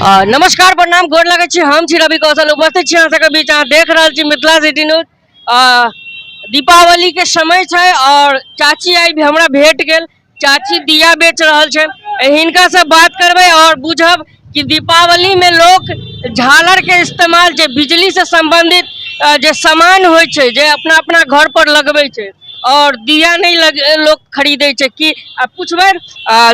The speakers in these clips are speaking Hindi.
नमस्कार प्रणाम गोर लगे छी। हम छी रवि कौशल, उपस्थित छी अहाँ सबके बीच। अहाँ देख रहल छी मिथिला सिटी न्यूज। दीपावली के समय छै और चाची आई भी हमरा भेट गेल। चाची दिया बेच रहल छै, हिनका से बात करबे और बुझब कि दीपावली में लोग झालर के इस्तेमाल जे बिजली से संबंधित जे सामान होइ छै जे अपना अपना घर पर लगबै छै और दिया नहीं लोग खरीदे छै कि पूछबे।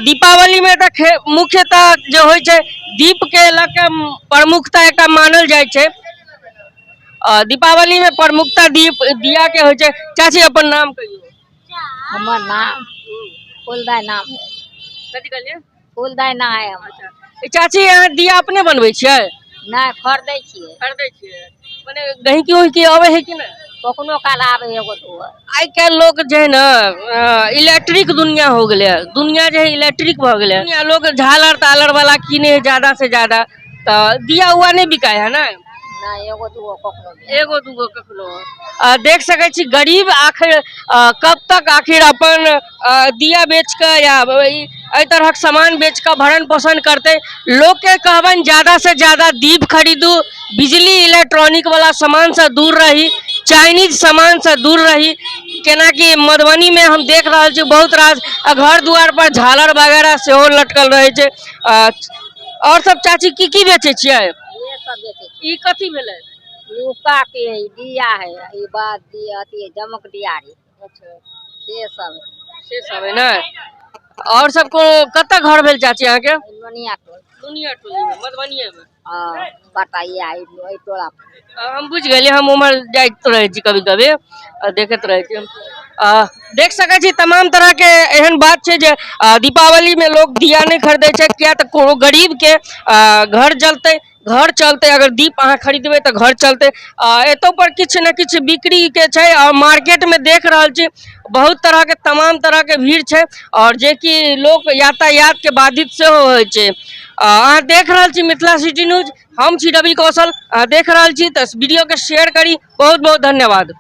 दीपावली में तो मुख्यतः जो होइ छै दीप के लके प्रमुखता एक मानल जाय छै। दीपावली में प्रमुखता दीप दिया के होइ छै। चाची अपन नाम कहियो। हमर नाम फूलदाय नाम है। कथी कहलिए? फूलदाय ना है हमर। अच्छा, चाची यहाँ दिया अपने बनबै छियै? नहीं खरीदै छियै। खरीदै छियै माने गहिकी उहिकी आवे है कि नहीं? कखनो काल आवे एगो दूगो। आई काल्हि लोग जे है ना इलेक्ट्रिक दुनिया हो गया, दुनिया जो है इलेक्ट्रिक भ गया। लोग झालर तालर वाला किने है ज्यादा से ज्यादा, तो दिया हुआ नहीं बिकाय है ना? नहीं एगो दूगो कखनो। एगो दूगो कखनो। देख सके छी गरीब आखिर कब तक आखिर अपन दिया बेच के या ए तरह के सामान बेच के भरण पोषण करते। लोग के कहबन ज्यादा से ज्यादा दीप खरीदू, बिजली इलेक्ट्रॉनिक वाला सामान से दूर रही, चाइनीज सामान से दूर रही। केना कि मधुबनी में हम देख रहा छी बहुत रास घर दुआर पर झालर वगैरह सेहो लटकल रहे छै। और सब चाची की बेचे छियै? ये सब बेचे छी। ई कथी भेलै? लुका के दिया है, ई बात दिया अथी जमक दिया रे। अच्छा, से सब है ना। और सबको कत्ता घर भेल चाची अहाँ के? दुनिया टोल। दुनिया टोली में मधुबनी में। हां बताइए आई टोला। हम बुझ गए, हम उमर जाइत रहे छी कभी कभी, देखत रहे छी। देख सके छी तमाम तरह के एहन बात छै जे दीपावली में लोग दिया नहीं खरीदे छै, क्या तो कोनो गरीब के घर जलते, घर चलते। अगर दीप अहाँ खरीदबे तो घर चलते। एतो पर किछ न किछ बिक्री के छै और मार्केट में देख रहल छी बहुत तरह के तमाम तरह के भीड़ छै और जे कि लोग यातायात के बाधित से होइ छै। अहाँ देख रहल छी मिथिला सिटी न्यूज, हम छी रवि कौशल। देख रहल छी तो वीडियो के शेयर करी। बहुत बहुत धन्यवाद।